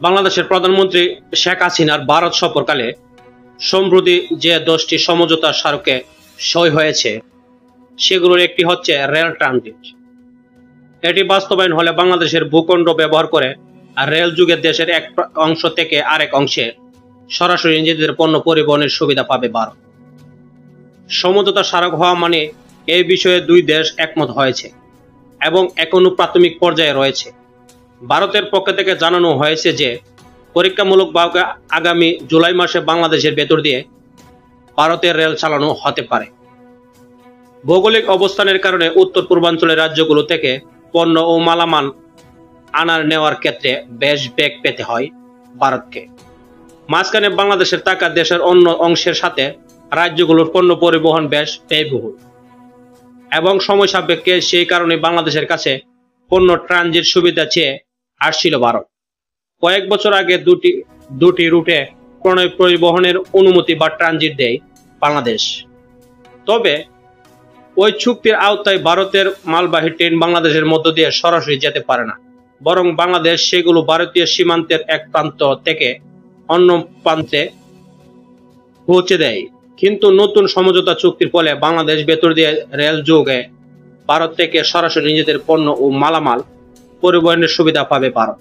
বাংলাদেশের প্রধানমন্ত্রী শেখ হাসিনার ভারত সফরকালে সম্প্রতি যে 10টি সমঝোতা স্মারকে সই হয়েছে সেগুলোর একটি হচ্ছে রেল ট্রানজিট। এটি বাস্তবায়ন হলে বাংলাদেশের ভূখণ্ড ব্যবহার করে আর রেল যুগে দেশের এক অংশ থেকে আরেক অংশে সরাসরি নিজেদের পণ্য পরিবহনের সুবিধা পাবে ভারত। সমঝোতা স্মারক হওয়া মানে এই বিষয়ে দুই দেশ একমত হয়েছে এবং এখনো প্রাথমিক পর্যায়ে রয়েছে। ভারতের পক্ষ থেকে জানানো হয়েছে যে পরীক্ষামূলকভাবে আগামী জুলাই মাসে বাংলাদেশের ভেতর দিয়ে ভারতের রেল চালানো হতে পারে। ভৌগোলিক অবস্থানের কারণে উত্তর পূর্বাঞ্চলের রাজ্যগুলো থেকে পণ্য ও মালামাল আনার নেওয়ার ক্ষেত্রে বেশ বেগ পেতে হয় ভারতকে। মাঝখানে বাংলাদেশের টাকা দেশের অন্য অংশের সাথে রাজ্যগুলোর পণ্য পরিবহন বেশ ব্যয়বহুল এবং সময় সাপেক্ষে, সেই কারণে বাংলাদেশের কাছে পণ্য ট্রানজিট সুবিধা চেয়ে আসছিল ভারত। কয়েক বছর আগে দুটি রুটে পণ্য পরিবহনের অনুমতি বা ট্রানজিট দেয় বাংলাদেশ। তবে ওই চুক্তির আওতায় ভারতের মালবাহী ট্রেন বাংলাদেশের মধ্য দিয়ে সরাসরি যেতে পারে না, বরং বাংলাদেশ সেগুলো ভারতীয় সীমান্তের এক প্রান্ত থেকে অন্য প্রান্তে পৌঁছে দেয়। কিন্তু নতুন সমঝোতা চুক্তির ফলে বাংলাদেশ ভেতর দিয়ে রেল যোগে ভারত থেকে সরাসরি নিজেদের পণ্য ও মালামাল পরিবহনের সুবিধা পাবে ভারত।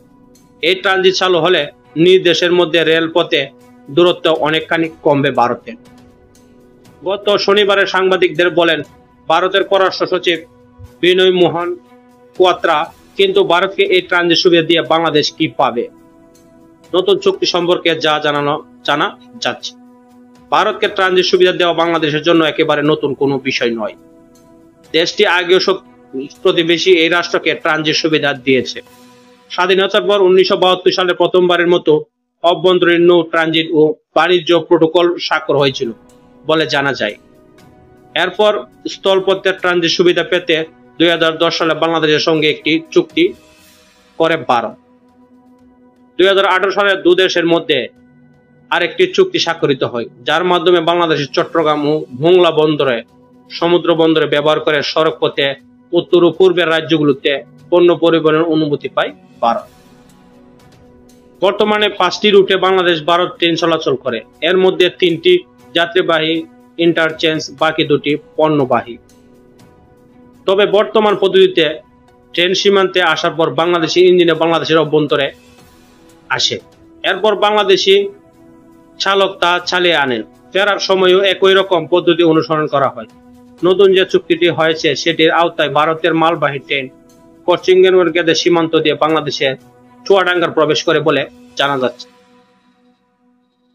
এই ট্রানজিট চালু হলে নিজ দেশের মধ্যে রেলপথে দূরত্ব অনেকখানি কমবে ভারতের। গত শনিবারে সাংবাদিকদের বলেন ভারতের পররাষ্ট্র সচিব বিনয় মোহন কোয়াত্রা, কিন্তু ভারতকে এই ট্রানজিট সুবিধা দিয়ে বাংলাদেশ কি পাবে? নতুন চুক্তি সম্পর্কে জানা যাচ্ছে। ভারতকে ট্রানজিট সুবিধা দেওয়া বাংলাদেশের জন্য একেবারে নতুন কোনো বিষয় নয়। দেশটি আগেও প্রতিবেশী এই রাষ্ট্রকে ট্রানজিট সুবিধা দিয়েছে। স্বাধীনতার পর 1972 সালে প্রথমবারের মতো অভ্যন্তরীণ নৌ ট্রানজিট ও বাণিজ্য প্রোটোকল স্বাক্ষর হয়েছিল বলে জানা যায়। এরপর স্থলপথের ট্রানজিট সুবিধা পেতে 2010 সালে বাংলাদেশের সঙ্গে একটি চুক্তি করে ভারত। 2018 সালে দুদেশের মধ্যে আরেকটি চুক্তি স্বাক্ষরিত হয়, যার মাধ্যমে বাংলাদেশের চট্টগ্রাম ও মোংলা বন্দরে সমুদ্র বন্দরে ব্যবহার করে সড়ক পথে উত্তর ও পূর্বের রাজ্যগুলোতে পণ্য পরিবহনের অনুমতি পায় ভারত। বর্তমানে 5টি রুটে বাংলাদেশ ভারত ট্রেন চলাচল করে, এর মধ্যে 3টি যাত্রীবাহী ইন্টারচেঞ্জ, বাকি 2টি পণ্যবাহী। তবে বর্তমান পদ্ধতিতে ট্রেন সীমান্তে আসার পর বাংলাদেশি ইঞ্জিনে বাংলাদেশের অভ্যন্তরে আসে, এরপর বাংলাদেশি চালক তা চালিয়ে আনেন। ফেরার সময়ও একই রকম পদ্ধতি অনুসরণ করা হয়। নতুন যে চুক্তিটি হয়েছে সেটির আওতায় ভারতের মালবাহী ট্রেন পশ্চিমবঙ্গের সীমান্ত দিয়ে বাংলাদেশের চুয়াডাঙ্গার প্রবেশ করে বলে জানা যাচ্ছে।